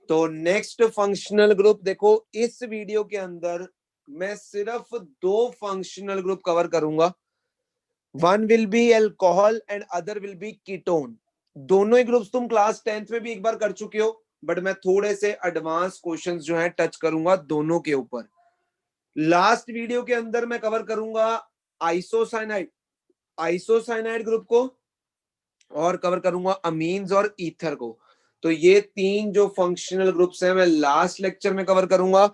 तो next functional group देखो, इस वीडियो के अंदर मैं सिर्फ 2 फंक्शनल ग्रुप कवर करूंगा। One will be alcohol and other will be ketone. दोनों ही ग्रुप्स तुम क्लास 10th में भी एक बार कर चुके हो, बट मैं थोड़े से एडवांस क्वेश्चंस जो हैं टच करूंगा दोनों के ऊपर। लास्ट वीडियो के अंदर मैं कवर करूंगा आइसोसाइनाइड ग्रुप को, और कवर करूंगा अमीन्स और ईथर को। तो ये 3 जो फंक्शनल ग्रुप्स हैं मैं लास्ट लेक्चर में कवर करूंगा।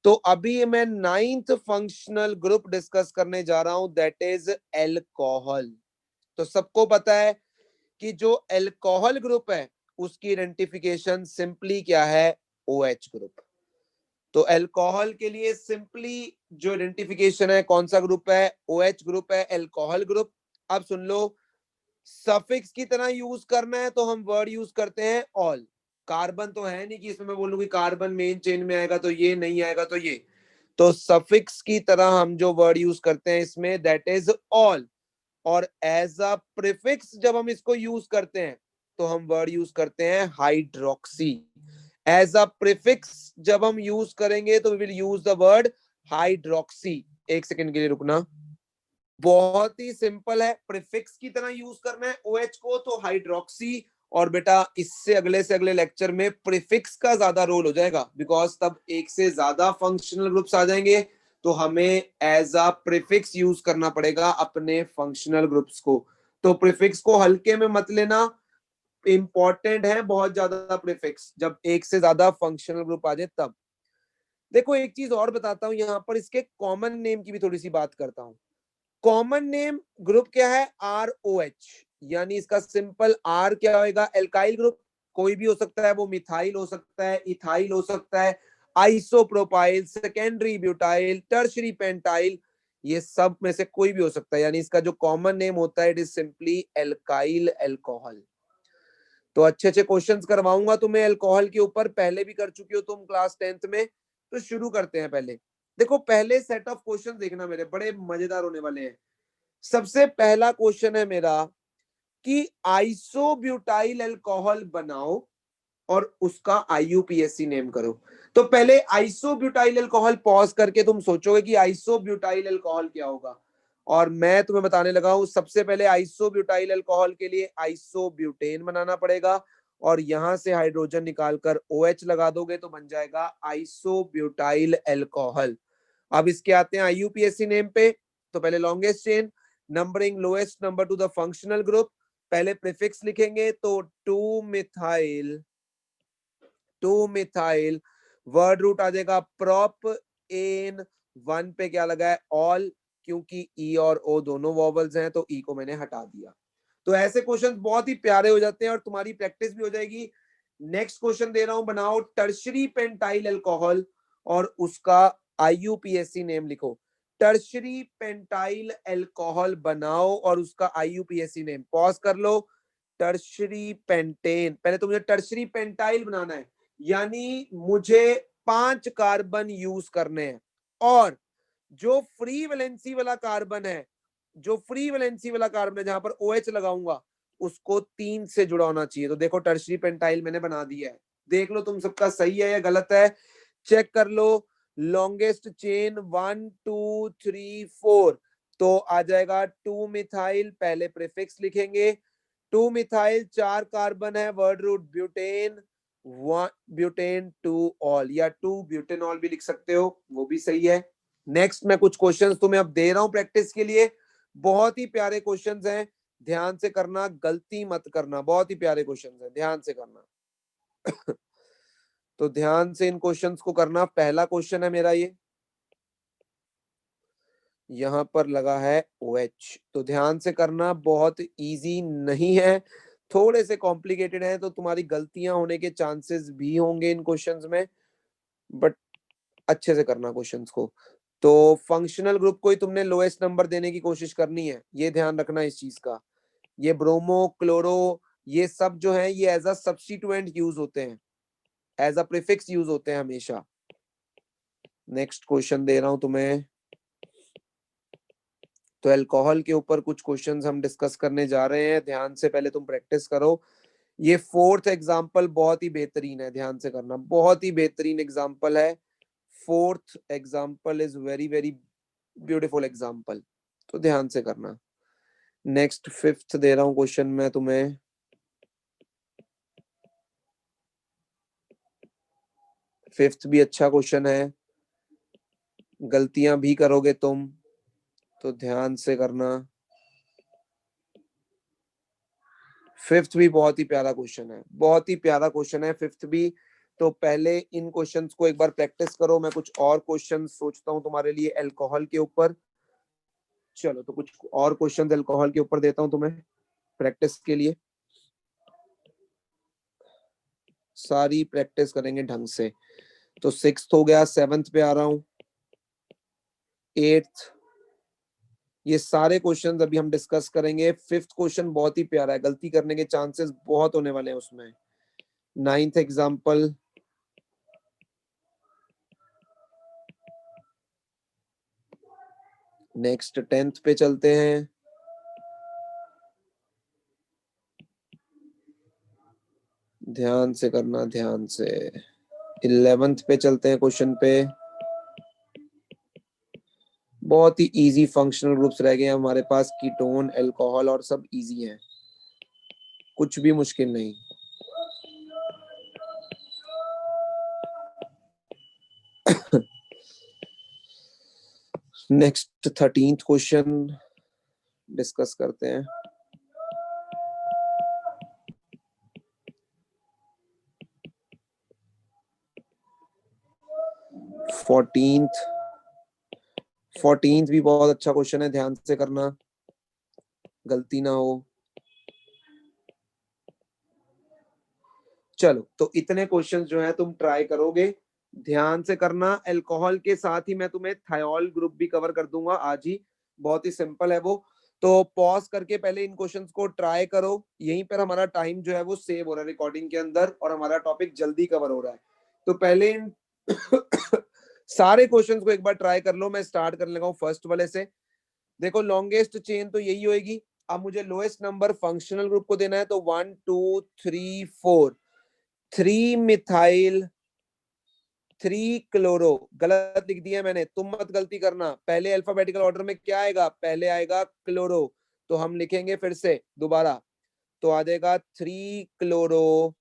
तो अभी मैं 9th फंक्शनल ग्रुप डिस्कस करने जा रहा हूं, दैट इज एल्कोहल। तो सबको पता है कि जो एल्कोहल ग्रुप है उसकी आइडेंटिफिकेशन सिंपली क्या है, OH ग्रुप। तो एल्कोहल के लिए सिंपली जो आइडेंटिफिकेशन है कौन सा ग्रुप है, OH ग्रुप है, एल्कोहल ग्रुप। अब सुन लो, सफिक्स की तरह यूज करना है तो हम वर्ड यूज करते हैं ऑल। कार्बन तो है नहीं कि इसमें मैं बोलूं कि कार्बन मेन चेन में आएगा तो ये नहीं आएगा तो ये। तो सफिक्स की तरह हम जो वर्ड यूज करते हैं इसमें दैट इज ऑल। और एज अ प्रीफिक्स जब हम इसको यूज करते हैं तो हम वर्ड यूज करते हैं हाइड्रोक्सी। एज अ प्रीफिक्स जब हम यूज करेंगे तो we will use the word hydroxy. एक सेकंड के लिए रुकना, बहुत ही सिंपल है, प्रीफिक्स की तरह यूज करना है OH को तो हाइड्रोक्सी। और बेटा इससे अगले से अगले लेक्चर में प्रीफिक्स का ज्यादा रोल हो जाएगा, बिकॉज तब एक से ज्यादा फंक्शनल ग्रुप्स आ जाएंगे तो हमें एज अ प्रीफिक्स यूज करना पड़ेगा अपने फंक्शनल ग्रुप्स को। तो प्रीफिक्स को हल्के में मत लेना, इंपॉर्टेंट है बहुत ज्यादा प्रीफिक्स, जब एक से ज्यादा फंक्शनल ग्रुप आ जाए तब। देखो एक चीज और बताता हूं, यहाँ पर इसके कॉमन नेम की भी थोड़ी सी बात करता हूं। कॉमन नेम ग्रुप क्या है, ROH, यानी इसका सिंपल R क्या होगा, एल्काइल ग्रुप। कोई भी हो सकता है, वो मिथाइल हो सकता है, इथाइल हो सकता है, isopropyl, secondary butyl, tertiary pentyl, ये सब में से कोई भी हो सकता है। यानी इसका जो कॉमन नेम होता है it is simply alkyl alcohol. तो अच्छे अच्छे क्वेश्चंस करवाऊंगा तुम्हें अल्कोहल के ऊपर, पहले भी कर चुके हो तुम क्लास 10th में। तो शुरू करते हैं। पहले देखो, पहले सेट ऑफ क्वेश्चंस देखना मेरे, बड़े मजेदार होने वाले हैं। सबसे पहला क्वेश्चन है मेरा कि आइसोब्यूटाइल अल्कोहल बनाओ और उसका IUPAC नेम करो। तो पहले आइसोब्यूटाइल अल्कोहल पॉज करके तुम सोचोगे कि आइसोब्यूटाइल अल्कोहल क्या होगा, और मैं तुम्हें बताने लगा हूं। सबसे पहले आइसोब्यूटाइल अल्कोहल के लिए आइसोब्यूटेन बनाना पड़ेगा, और यहां से हाइड्रोजन निकालकर OH लगा दोगे तो बन जाएगा आइसोब्यूटाइल अल्कोहल। अब इसके आते हैं IUPAC नेम पे। तो पहले longest chain, numbering lowest number two the functional group. पहले प्रीफिक्स लिखेंगे तो 2 मिथाइल, वर्ड रूट आ जाएगा प्रॉप एन, 1 पे क्या लगा है, ऑल, क्योंकि ई और ओ दोनों वॉवल्स हैं तो ई को मैंने हटा दिया। तो ऐसे क्वेश्चंस बहुत ही प्यारे हो जाते हैं और तुम्हारी प्रैक्टिस भी हो जाएगी। नेक्स्ट क्वेश्चन दे रहा हूं, बनाओ टर्शरी पेंटाइल अल्कोहल और उसका IUPAC नेम लिखो। टर्शरी पेंटाइल अल्कोहल बनाओ और उसका IUPAC नेम, पॉज कर लो। टर्शरी पेंटेन, पहले तो मुझे टर्शरी पेंटाइल बनाना है, यानी मुझे 5 कार्बन यूज करने हैं, और जो फ्री वैलेंसी वाला कार्बन है, जो फ्री वैलेंसी वाला कार्बन है जहां पर OH लगाऊंगा उसको 3 से जुड़ा होना चाहिए। तो देखो टर्शरी पेंटाइल मैंने बना दिया है, देख लो तुम सबका सही है या गलत है, चेक कर लो। लॉन्गेस्ट चेन 1 2 3 4, तो आ जाएगा 2 मिथाइल, पहले प्रीफिक्स लिखेंगे। 2 मिथाइल 4 कार्बन है, word root butane, butane 2 all, या 2 ब्यूटेनॉल भी लिख सकते हो, वो भी सही है। नेक्स्ट मैं कुछ क्वेश्चंस तुम्हें अब दे रहा हूं प्रैक्टिस के लिए, बहुत ही प्यारे क्वेश्चंस हैं, ध्यान से करना, गलती मत करना, बहुत ही प्यारे क्वेश्चंस हैं, ध्यान से करना। तो ध्यान से इन क्वेश्चंस को करना। पहला क्वेश्चन है मेरा ये, यहां पर लगा है OH, तो ध्यान से करना, बहुत इजी नहीं है, थोड़े से कॉम्प्लिकेटेड है, तो तुम्हारी गलतियां होने के चांसेस भी होंगे इन क्वेश्चंस में, बट अच्छे से करना क्वेश्चंस को। तो फंक्शनल ग्रुप को ही तुमने लोएस्ट नंबर देने की कोशिश करनी है, ये ध्यान रखना इस चीज का। ये ब्रोमो, क्लोरो, ये सब जो है ये एज अ सब्स्टिट्यूएंट यूज होते हैं, एज अ प्रीफिक्स यूज होते हैं हमेशा। नेक्स्ट क्वेश्चन दे रहा हूं तुम्हें। तो अल्कोहल के ऊपर कुछ क्वेश्चंस हम डिस्कस करने जा रहे हैं, ध्यान से पहले तुम प्रैक्टिस करो। ये फोर्थ एग्जाम्पल बहुत ही बेहतरीन है, ध्यान से करना, बहुत ही बेहतरीन एग्जाम्पल है। Fourth example is very very beautiful example, तो ध्यान से करना। नेक्स्ट फिफ्थ दे रहा हूं क्वेश्चन मैं तुम्हें। फिफ्थ भी अच्छा क्वेश्चन है, गलतियां भी करोगे तुम, तो ध्यान से करना। फिफ्थ भी बहुत ही प्यारा क्वेश्चन है, बहुत ही प्यारा क्वेश्चन है फिफ्थ भी। तो पहले इन क्वेश्चंस को एक बार प्रैक्टिस करो, मैं कुछ और क्वेश्चन सोचता हूँ तुम्हारे लिए अल्कोहल के ऊपर। चलो तो कुछ और क्वेश्चन अल्कोहल के ऊपर देता हूँ तुम्हें प्रैक्टिस के लिए, सारी प्रैक्टिस करेंगे ढंग से। तो सिक्स्थ हो गया, सेवंथ पे आ रहा हूँ, एट्थ, ये सारे क्वेश्चंस अभी हम डिस्कस करेंगे। फिफ्थ क्वेश्चन बहुत ही प्यारा है, गलती करने के चांसेस बहुत होने वाले हैं उसमें। नाइन्थ एग्जाम्पल, नेक्स्ट टेंथ पे चलते हैं, ध्यान से करना, ध्यान से। 11th पे चलते हैं क्वेश्चन पे, बहुत ही इजी फंक्शनल ग्रुप्स रह गए हैं हमारे पास, कीटोन, अल्कोहल, और सब इजी हैं, कुछ भी मुश्किल नहीं। नेक्स्ट 13th क्वेश्चन डिस्कस करते हैं। 14th भी बहुत अच्छा क्वेश्चन है, ध्यान से करना, गलती ना हो। चलो तो इतने क्वेश्चंस जो है तुम ट्राई करोगे, ध्यान से करना। अल्कोहल के साथ ही मैं तुम्हें थायोल ग्रुप भी कवर कर दूंगा आज ही, बहुत ही सिंपल है वो। तो पॉज करके पहले इन क्वेश्चंस को ट्राई करो, यहीं पर हमारा टाइम जो है वो सेव हो रहा है रिकॉर्डिंग के अंदर, और हमारा टॉपिक जल्दी कवर हो रहा है। तो पहले इन सारे क्वेश्चंस को एक बार ट्राई कर लो। मैं स्टार्ट करने लगा हूं फर्स्ट वाले से। देखो लॉन्गेस्ट चेन तो यही होगी, अब मुझे लोएस्ट नंबर फंक्शनल ग्रुप को देना है, तो 1 2 3 4, 3 मिथाइल 3 क्लोरो, गलत लिख दिया मैंने, तुम मत गलती करना। पहले अल्फाबेटिकल ऑर्डर में क्या आएगा, पहले आएगा क्लोरो, तो हम लिखेंगे फिर से दोबारा, तो आ जाएगा 3 क्लोरो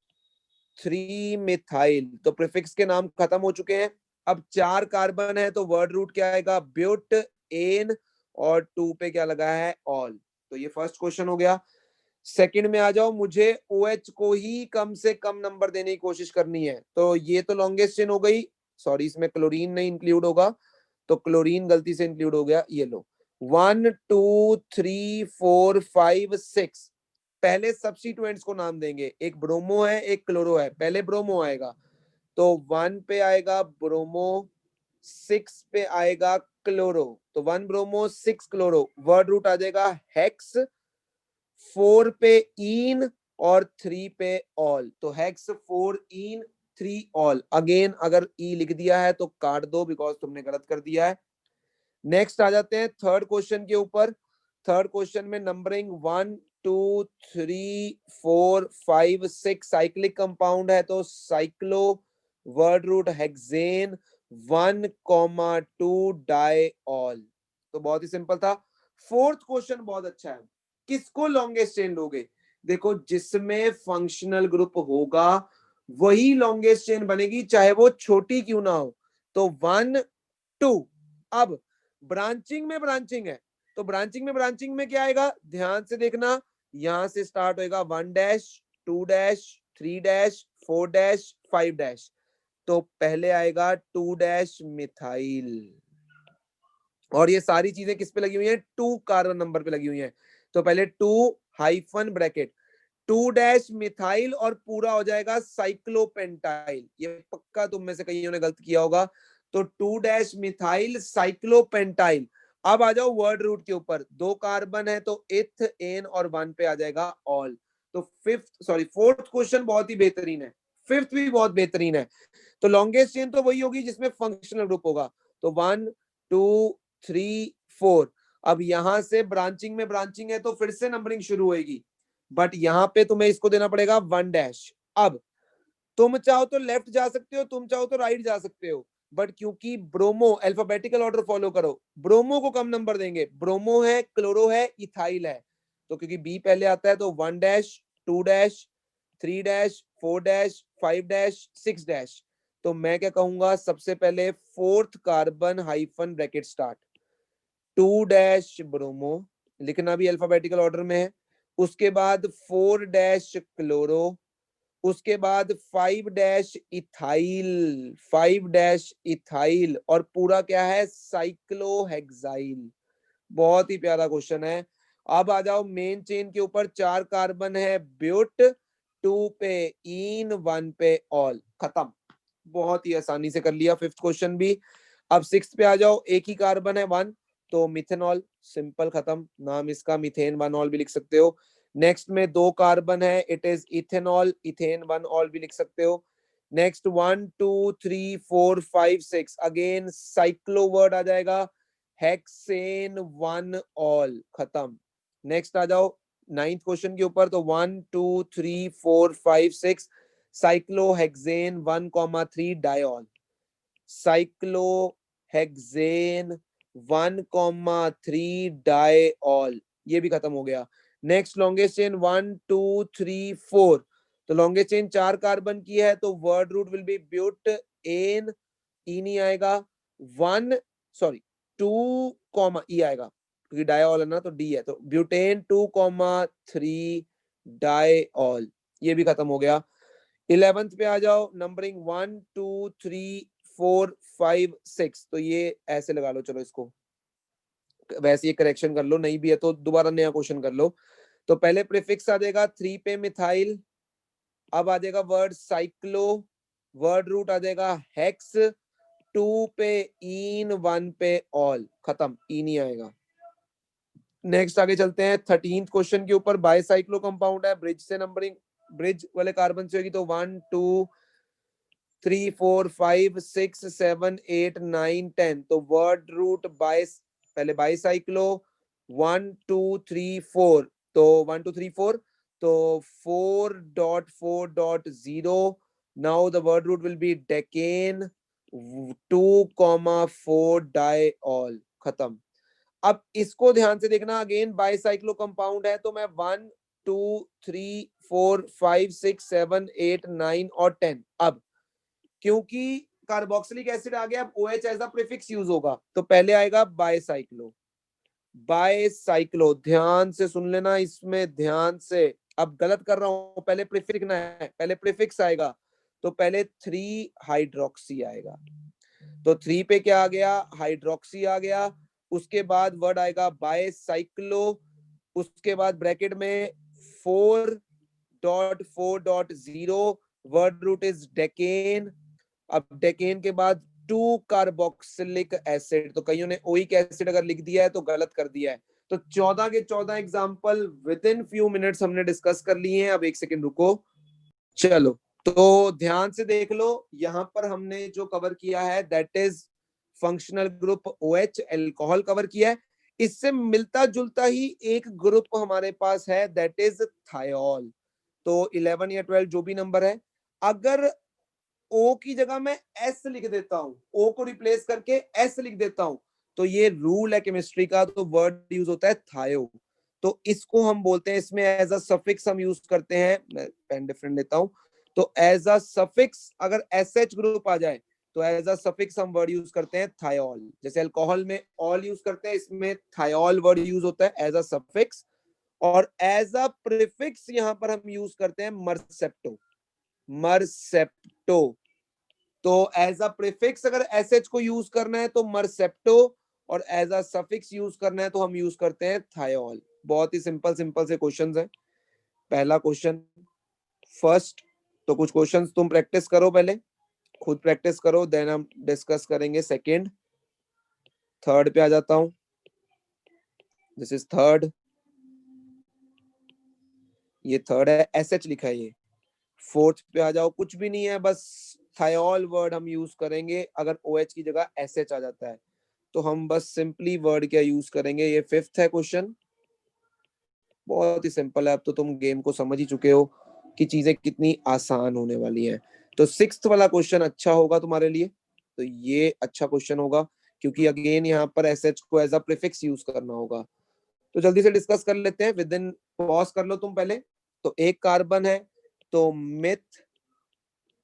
3 मिथाइल, तो प्रीफिक्स के नाम खत्म हो चुके हैं। अब 4 कार्बन है, तो वर्ड रूट क्या आएगा, ब्यूट एन, और 2 पे क्या लगा है, ऑल। तो ये फर्स्ट क्वेश्चन हो गया। सेकंड में आ जाओ, मुझे OH को ही कम से कम नंबर देने की कोशिश करनी है, तो ये तो लॉन्गेस्ट चेन हो गई, सॉरी इसमें क्लोरीन नहीं इंक्लूड होगा, तो क्लोरीन गलती से इंक्लूड हो गया, ये लो। 1 2 3 4 5 6, पहले सब्स्टिट्यूएंट्स को नाम देंगे, एक ब्रोमो है एक क्लोरो है, पहले ब्रोमो आएगा, तो 1 पे आएगा ब्रोमो, 6 पे आएगा क्लोरो, तो 1 ब्रोमो 6 क्लोरो, वर्ड रूट आ जाएगा हेक्स, 4 पे इन, और 3 पे ऑल, तो हेक्स 4 इन 3 ऑल। अगेन अगर ई लिख दिया है तो काट दो, बिकॉज तुमने गलत कर दिया है। नेक्स्ट आ जाते हैं थर्ड क्वेश्चन के ऊपर। थर्ड क्वेश्चन में नंबरिंग 1 2 3 4 5 6 साइक्लिक कंपाउंड है, तो cyclo, word root hexane, 1,2 diol, तो बहुत ही सिंपल था। फोर्थ क्वेश्चन बहुत अच्छा है, किसको लॉन्गेस्ट चेन लोगे, देखो जिसमें फंक्शनल ग्रुप होगा वही लॉन्गेस्ट चेन बनेगी, चाहे वो छोटी क्यों ना हो। तो 1 2, अब ब्रांचिंग है, तो ब्रांचिंग में क्या आएगा, ध्यान से देखना, यहां से स्टार्ट होएगा 1 dash 2 dash 3 dash 4 dash 5 dash, तो पहले आएगा 2 डैश मिथाइल, और ये सारी चीजें किस पे लगी हुई है, 2 कार्बन नंबर पे लगी हुई है, तो पहले 2 हाइफन ब्रैकेट 2 डैश मिथाइल, और पूरा हो जाएगा साइक्लोपेंटाइल, ये पक्का तुम में से कईयों ने गलत किया होगा, तो 2 डैश मिथाइल साइक्लोपेंटाइल। अब आ जाओ वर्ड रूट के ऊपर, 2 कार्बन है तो इथ एन, और 1 पे आ जाएगा ऑल। तो फोर्थ क्वेश्चन बहुत ही बेहतरीन है, फिफ्थ भी बहुत बेहतरीन है। तो लॉन्गेस्ट चेन तो वही होगी जिसमें फंक्शनल ग्रुप होगा, तो 1 2 3 4। अब यहां से ब्रांचिंग है तो फिर से नंबरिंग शुरू होगी, बट यहाँ पे तुम्हें इसको देना पड़ेगा 1 डैश। अब तुम चाहो तो लेफ्ट जा सकते हो, तुम चाहो तो राइट जा सकते हो, बट क्योंकि ब्रोमो अल्फाबेटिकल ऑर्डर फॉलो करो, ब्रोमो को कम नंबर देंगे। ब्रोमो है, क्लोरो है, इथाइल है, तो क्योंकि बी पहले आता है तो 1 dash, 2 dash, 3 dash, 4 dash, 5 dash, 6 dash. तो मैं क्या कहूंगा, सबसे पहले fourth carbon hyphen bracket start, 2 dash bromo, लिखना भी अल्फाबेटिकल ऑर्डर में है। उसके बाद 4 डैश क्लोरो, उसके बाद 5 डैश इथाइल, 5 डैश इथाइल, और पूरा क्या है, साइक्लोहेक्साइल। बहुत ही प्यारा क्वेश्चन है। अब आ जाओ मेन चेन के ऊपर, 4 कार्बन है, ब्यूट, 2 पे इन, 1 पे ऑल, खत्म। बहुत ही आसानी से कर लिया फिफ्थ क्वेश्चन भी। अब सिक्स पे आ जाओ, एक ही कार्बन है 1, तो मिथेनॉल, सिंपल, खत्म, नाम इसका मिथेन 1 ऑल भी लिख सकते हो। नेक्स्ट में 2 कार्बन है, it is ethanol, ethane 1 all भी लिख सकते हो। नेक्स्ट 1 2 3 4 5 6, अगेन साइक्लो वर्ड आ जाएगा, हेक्सेन 1 ऑल, खत्म। नेक्स्ट आ जाओ नाइन्थ क्वेश्चन के ऊपर, तो 1 2 3 4 5 6, साइक्लोहेक्सेन 1,3 डायॉल, साइक्लोहेक्सेन 1,3 डायऑल, ये भी खत्म हो गया। नेक्स्ट लॉन्गेस्ट चेन 1 2 3 4, तो लॉन्गेस्ट चेन 4 कार्बन की है, तो word root will be but an, E नहीं आएगा, 1 सॉरी 2 कॉमा ई आएगा, क्योंकि डायऑल है ना, तो डी है, तो ब्यूटेन 2,3 डायऑल, ये भी खत्म हो गया। 11th पे आ जाओ, नंबरिंग 1 2 3 4 5 6, तो ये ऐसे लगा लो, चलो इसको वैसे ये करेक्शन कर लो, नहीं भी है तो दोबारा नया क्वेश्चन कर लो। तो पहले प्रीफिक्स आ जाएगा 3 पे मिथाइल, अब आ जाएगा वर्ड साइक्लो, वर्ड रूट आ जाएगा हेक्स, 2 पे इन, 1 पे ऑल, खत्म, ई नहीं आएगा। नेक्स्ट आगे चलते हैं 13th क्वेश्चन के ऊपर, बाइसाइक्लो कंपाउंड है, ब्रिज से नंबरिंग, ब्रिज वाले कार्बन से होगी, तो 1 2 3 4 5 6 7 8 9 10, तो वर्ड रूट बाइस, पहले बाइसाइक्लो 1 2 3 4, तो 1 2 3 4, तो 4.4.0, now the word root will be decane 2,4 diol, खत्म। अब इसको ध्यान से देखना, अगेन बाइसाइक्लो कंपाउंड है, तो मैं 1 2 3 4 5 6 7 8 9 और 10, अब क्योंकि कार्बोक्सिलिक एसिड आ गया, अब OH as a prefix use होगा, तो पहले आएगा बाइसाइक्लो, बाइसाइक्लो, ध्यान से सुन लेना इसमें, ध्यान से, अब गलत कर रहा हूं, पहले प्रीफिक्स लिखना है, पहले प्रीफिक्स आएगा, तो पहले 3 हाइड्रोक्सी आएगा, तो 3 पे क्या आ गया, हाइड्रोक्सी आ गया, उसके बाद वर्ड आएगा बाइसाइक्लो, उसके बाद ब्रैकेट में 4.4.0, वर्ड रूट इज डेकेन, अब डेकेन के बाद 2 कार्बोक्सिलिक एसिड, तो कईयों ने ओइक एसिड अगर लिख दिया है तो गलत कर दिया है। तो 14 के 14 example with in few minutes हमने डिस्कस कर लिए हैं। अब एक सेकंड रुको, चलो तो ध्यान से देख लो, यहां पर हमने जो कवर किया है that is functional group OH, alcohol cover किया है। इससे मिलता जुलता ही एक ग्रुप हमारे पास है दैट इज थायोल। तो 11 या 12 जो भी नंबर है, अगर O की जगह मैं S लिख देता हूं, O को रिप्लेस करके S लिख देता हूं, तो ये रूल है केमिस्ट्री का, तो वर्ड यूज होता है थायो। तो इसको हम बोलते हैं, इसमें एज अ सफिक्स हम यूज करते हैं, मैं पेन डिफरेंट लेता हूं, तो एज अ सफिक्स अगर SH ग्रुप आ जाए तो एज अ सफिक्स हम वर्ड यूज करते हैं थायोल। जैसे अल्कोहल में ऑल यूज करते हैं, इसमें थायोल वर्ड यूज होता है एज अ सफिक्स, और एज अ प्रीफिक्स यहां पर हम यूज करते हैं मरसेप्टो, मरसेप्टो। तो एज अ प्रीफिक्स अगर एसएच को यूज करना है तो मरसेप्टो, और एज अ सफिक्स यूज करना है तो हम यूज करते हैं थायोल। बहुत ही सिंपल सिंपल से क्वेश्चंस हैं। पहला क्वेश्चन फर्स्ट, तो कुछ क्वेश्चंस तुम प्रैक्टिस करो, पहले खुद प्रैक्टिस करो, देन हम डिस्कस करेंगे सेकंड। थर्ड पे आ जाता हूं, दिस इज थर्ड, ये थर्ड है, एसएच लिखा है ये। फोर्थ पे आ जाओ, कुछ भी नहीं है, बस थायोल वर्ड हम यूज करेंगे, अगर OH की जगह SH आ जाता है तो हम बस सिंपली वर्ड क्या यूज करेंगे। ये फिफ्थ है क्वेश्चन। बहुत ही सिंपल है, अब तो तुम गेम को समझ ही चुके हो कि चीजें कितनी आसान होने वाली हैं। तो 6th वाला क्वेश्चन अच्छा होगा तुम्हारे लिए, तो ये अच्छा क्वेश्चन होगा क्योंकि अगेन यहाँ पर एसएच को एज अ प्रीफिक्स यूज करना होगा। तो जल्दी से डिस्कस कर लेते हैं, विद इन पॉज कर लो तुम पहले। तो एक कार्बन है तो मिथ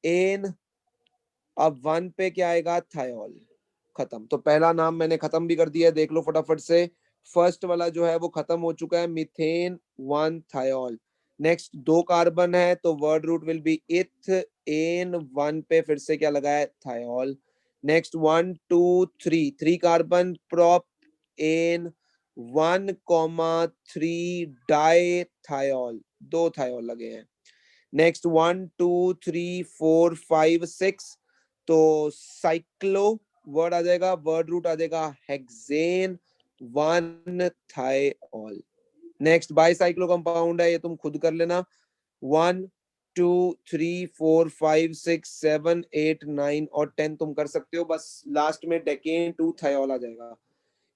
एन, अब 1 पे क्या आएगा, थायोल। खत्म। तो पहला नाम मैंने खत्म भी कर दिया है, देख लो फटाफट से। फर्स्ट वाला जो है वो खत्म हो चुका है, मिथेन 1 थायोल। नेक्स्ट 2 कार्बन है तो word root will be ethane, 1 पे फिर से क्या लगा है, thiol. Next 1 2 3, 3 carbon propane 1,3 di thiol, 2 thiol लगे हैं। नेक्स्ट 1 2 3 4 5 6, तो साइक्लो वर्ड आ जाएगा, वर्ड रूट आ जाएगा hexane 1 thiol. Next bicyclo compound है, ये तुम खुद कर लेना। 1 2 3 4 5 6 7 8 9 और 10 तुम कर सकते हो, बस लास्ट में डेकेन 2 थायोल आ जाएगा।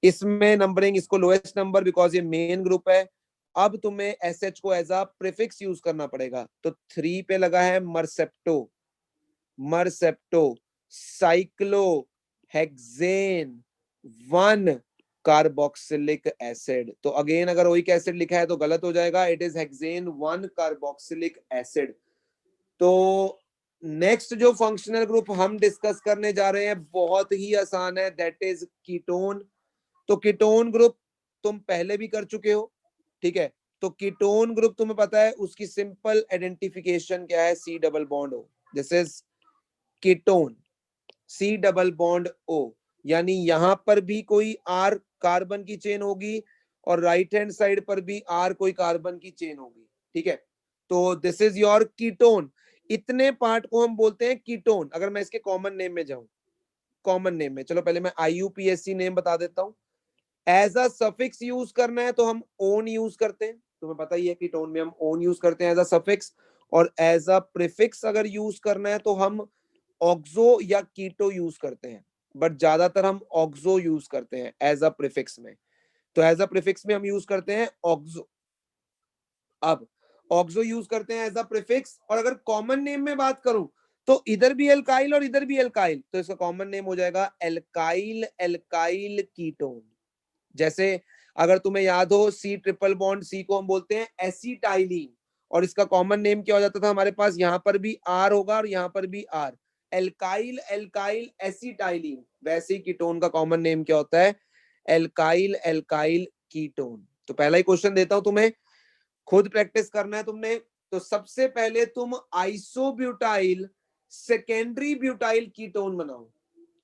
इसमें नंबरिंग इसको लोएस्ट नंबर, बिकॉज ये मेन ग्रुप है। अब तुम्हें एसएच को एज अ प्रीफिक्स यूज करना पड़ेगा, तो 3 पे लगा है मरसेप्टो, मरसेप्टो साइक्लो हेक्सेन 1 कार्बोक्सिलिक एसिड। तो अगेन अगर ओइक एसिड लिखा है तो गलत हो जाएगा, it is hexane 1 carboxylic acid. तो नेक्स्ट जो फंक्शनल ग्रुप हम डिस्कस करने जा रहे हैं बहुत ही आसान है, दैट इज कीटोन। तो कीटोन ग्रुप तुम पहले भी कर चुके हो, ठीक है। तो कीटोन ग्रुप तुम्हें पता है, उसकी सिंपल आइडेंटिफिकेशन क्या है, C double bond O. This is ketone, C double bond O, यानी यहां पर भी कोई आर कार्बन की चेन होगी और राइट हैंड साइड पर भी आर कोई कार्बन की चेन होगी, ठीक है। तो दिस इज योर कीटोन। इतने पार्ट को हम बोलते हैं कीटोन। अगर मैं इसके कॉमन नेम में जाऊं, कॉमन नेम में, चलो पहले मैं आईयूपीएसी नेम बता देता हूं। एज अ सफिक्स यूज करना है तो हम ओन यूज करते हैं, तुम्हें पता ही है कीटोन में हम ओन यूज करते हैं एज अ सफिक्स। और एज अ प्रीफिक्स अगर यूज करना है तो हम ऑक्सो या कीटो यूज करते हैं, बट ज्यादातर हम ऑक्सो यूज करते हैं एज अ प्रीफिक्स में। तो एज अ प्रीफिक्स में हम यूज करते हैं ऑक्सो। अब ऑक्सो यूज करते हैं एज अ प्रीफिक्स, और अगर कॉमन नेम में बात करूं तो इधर भी एल्काइल और इधर भी एल्काइल, तो इसका कॉमन नेम हो जाएगा एल्काइल एल्काइल कीटोन। जैसे अगर तुम्हें याद हो सी ट्रिपल बॉन्ड, सी को हम बोलते हैं एसिटाइलिन, और इसका कॉमन नेम क्या हो जाता था हमारे पास, यहाँ पर भी आर होगा और यहाँ पर भी आर, एल्काइल एल्काइल एसिटाइलिन। वैसे ही कीटोन का कॉमन नेम क्या होता है, एल्काइल एल्काइल कीटोन। तो पहला ही क्वेश्चन देता हूं तुम्हें, खुद प्रैक्टिस करना है तुमने। तो सबसे पहले तुम आइसोब्यूटाइल सेकेंडरी ब्यूटाइल कीटोन बनाओ।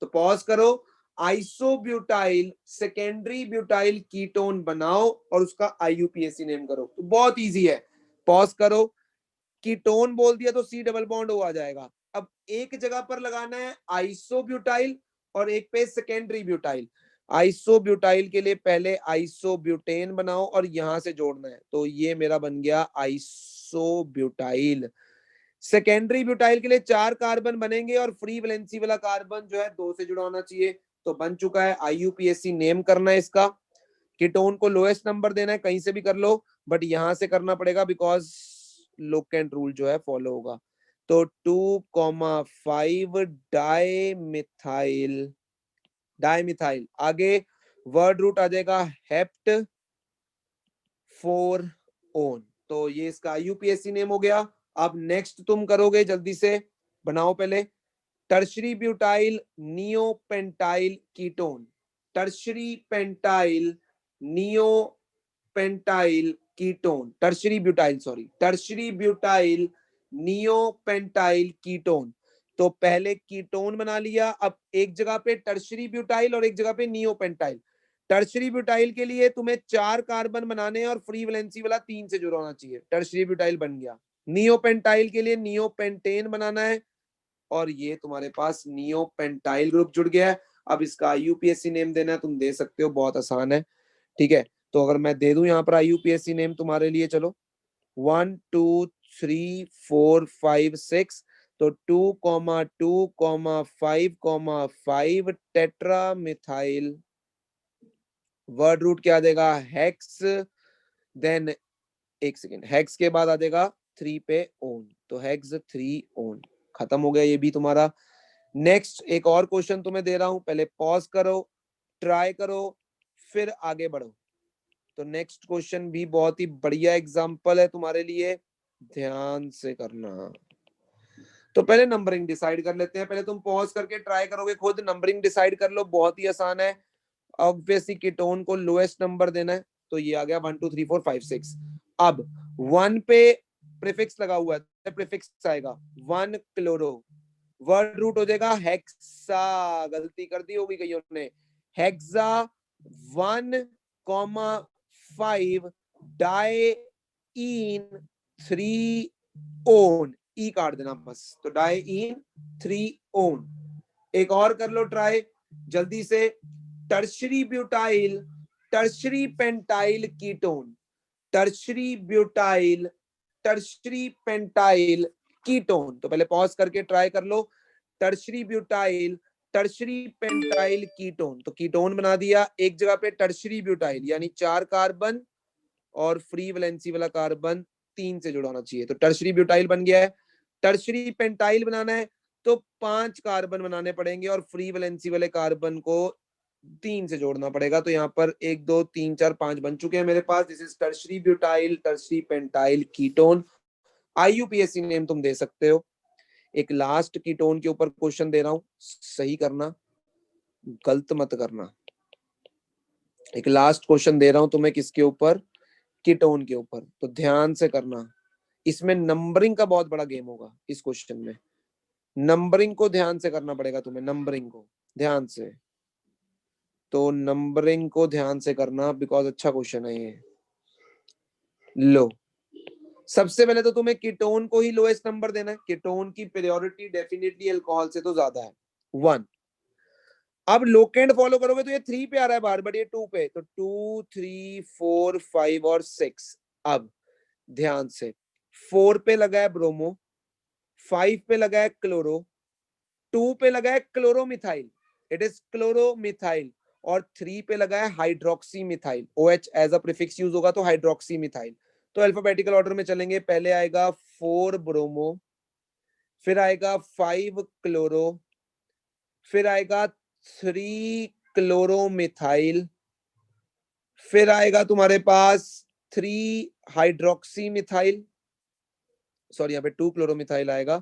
तो पॉज करो, आइसोब्यूटाइल सेकेंडरी ब्यूटाइल कीटोन बनाओ और उसका आईयूपीएसी नेम करो। तो बहुत इजी है, पॉज करो, कीटोन बोल दिया तो सी डबल बॉन्ड ओ आ जाएगा। अब एक जगह पर लगाना है आइसोब्यूटाइल और एक पे सेकेंडरी ब्यूटाइल। आइसोब्यूटाइल के लिए पहले आइसोब्यूटेन बनाओ और यहां से जोड़ना है, तो ये मेरा बन गया आइसोब्यूटाइल। सेकेंडरी ब्यूटाइल के लिए 4 कार्बन बनेंगे और फ्री वैलेंसी वाला कार्बन जो है 2 से जुड़ा होना चाहिए। तो बन चुका है, आईयूपीएसी नेम करना है इसका। कीटोन को लोएस्ट नंबर देना है, कहीं से भी कर लो, बट यहां से करना पड़ेगा बिकॉज लोकेंट रूल जो है फॉलो होगा। तो 2,5 डाई मिथाइल, डाई मिथाइल। आगे वर्ड रूट आ जाएगा हेप्ट 4 ओन। तो ये इसका यूपीएससी नेम हो गया। अब नेक्स्ट तुम करोगे, जल्दी से बनाओ पहले, tertiary butyl neopentyl ketone. Tertiary pentyl neopentyl ketone, tertiary butyl, sorry, tertiary butyl neopentyl ketone. तो पहले कीटोन बना लिया, अब एक जगह पे टर्शरी ब्यूटाइल और एक जगह पे नियोपेंटाइल। टर्शरी ब्यूटाइल के लिए तुम्हें 4 कार्बन बनाने हैं और फ्री वैलेंसी वाला 3 से जुड़ा होना चाहिए, टर्शरी ब्यूटाइल बन गया। नियोपेंटाइल के लिए नियोपेंटेन बनाना है और ये तुम्हारे पास नियोपेंटाइल ग्रुप जुड़ गया है। अब इसका यूपीएससी नेम देना है, तुम दे सकते हो, बहुत आसान है, ठीक है। तो अगर मैं दे दूं यहाँ पर आईयूपीएससी नेम तुम्हारे लिए, चलो 1 2 3 4 5 6, तो 2,2,5,5 टेट्रा मिथाइल। वर्ड रूट क्या देगा, हेक्स, देन एक सेकेंड, हेक्स के बाद आ जाएगा 3 पे ओन, तो हेक्स 3 ओन, खत्म हो गया ये भी तुम्हारा। नेक्स्ट एक और क्वेश्चन तुम्हें दे रहा हूं, पहले पॉज करो, ट्राई करो, फिर आगे बढ़ो। तो नेक्स्ट क्वेश्चन भी बहुत ही बढ़िया एग्जांपल है तुम्हारे लिए, ध्यान से करना। तो पहले नंबरिंग डिसाइड कर लेते हैं, पहले तुम पॉज करके ट्राई करोगे खुद, नंबरिंग डिसाइड कर लो, बहुत ही आसान है। ऑब्वियसली कीटोन को लोएस्ट नंबर देना है, तो ये आ गया 1 2 3 4 5 6। अब 1 पे प्रीफिक्स लगा हुआ है, प्रीफिक्स आएगा 1 क्लोरो, वर्ड रूट हो जाएगा हेक्सा, गलती कर दी होगी कईयों ने, हेक्सा 1,5 डाइईन 3 ओन, ई काट देना बस, तो डाइईन 3 ओन। एक और कर लो ट्राई जल्दी से, tertiary butyl, tertiary pentyl ketone, tertiary butyl, tertiary pentyl ketone. तो पहले पॉज करके ट्राई कर लो, tertiary butyl, tertiary pentyl ketone, तो कीटोन बना दिया, एक जगह पे टर्शरी ब्यूटाइल यानी 4 कार्बन और फ्री वैलेंसी वाला कार्बन 3 से जुड़ा होना चाहिए, तो टर्शरी ब्यूटाइल बन गया है। टर्शरी पेंटाइल बनाना है तो 5 कार्बन बनाने पड़ेंगे और फ्री वैलेंसी वाले कार्बन को 3 से जोड़ना पड़ेगा, तो यहाँ पर 1 2 3 4 5 बन चुके हैं मेरे पास। This is tertiary butyl, tertiary pentyl ketone, IUPAC name तुम दे सकते हो। एक लास्ट कीटोन के ऊपर क्वेश्चन दे रहा हूं, सही करना, गलत मत करना। एक लास्ट क्वेश्चन दे रहा हूं तुम्हें, किसके ऊपर, कीटोन के ऊपर, तो ध्यान से करना। इसमें नंबरिंग का बहुत बड़ा गेम होगा, इस क्वेश्चन में नंबरिंग को ध्यान से करना पड़ेगा तुम्हें, नंबरिंग को ध्यान से, तो नंबरिंग को ध्यान से करना बिकॉज अच्छा क्वेश्चन है ये। लो, सबसे पहले तो तुम्हें कीटोन को ही लोएस्ट नंबर देना है, कीटोन की प्रायोरिटी डेफिनेटली अल्कोहल से तो ज्यादा है 1। अब लोकेंड फॉलो करोगे तो ये 3 पे आ रहा है बाहर, बट ये 2 पे, तो 2 3 4 5 और 6। अब ध्यान से, 4 पे लगा है ब्रोमो, 5 पे लगा है क्लोरो, 2 पे लगा है क्लोरोमिथाइल, इट इज क्लोरोमिथाइल, और 3 पे लगा है hydroxy methyl, OH as a prefix use होगा तो हाइड्रोक्सी मिथाइल। तो अल्फाबेटिकल ऑर्डर में चलेंगे, पहले आएगा 4 ब्रोमो, फिर आएगा 5 क्लोरो, फिर आएगा 3 क्लोरोमिथाइल, फिर आएगा तुम्हारे पास 3 हाइड्रोक्सी मिथाइल, सॉरी यहाँ पे 2 क्लोरोमिथाइल आएगा,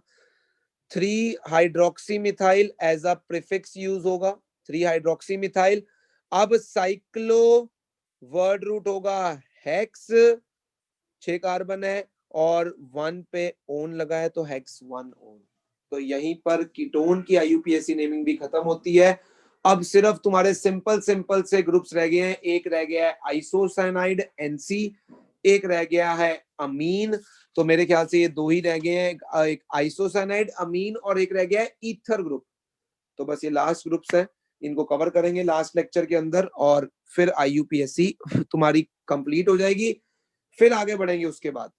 3 hydroxy methyl as a prefix use होगा, 3 हाइड्रोक्सी मिथाइल। अब साइक्लो वर्ड रूट होगा हेक्स, 6 कार्बन है और 1 पे ओन लगा है तो हेक्स 1 ओन। तो यहीं पर कीटोन की आईयूपीएसी नेमिंग भी खत्म होती है। अब सिर्फ तुम्हारे सिंपल सिंपल से ग्रुप्स रह गए हैं, एक रह गया है आइसोसाइनाइड NC, एक रह गया है अमीन, तो मेरे ख्याल से ये 2 ही रह गए हैं, एक आइसोसाइनाइड अमीन और एक रह गया है ईथर ग्रुप। तो बस ये लास्ट ग्रुप्स है, इनको कवर करेंगे लास्ट लेक्चर के अंदर और फिर आईयूपीएससी तुम्हारी कंप्लीट हो जाएगी, फिर आगे बढ़ेंगे उसके बाद।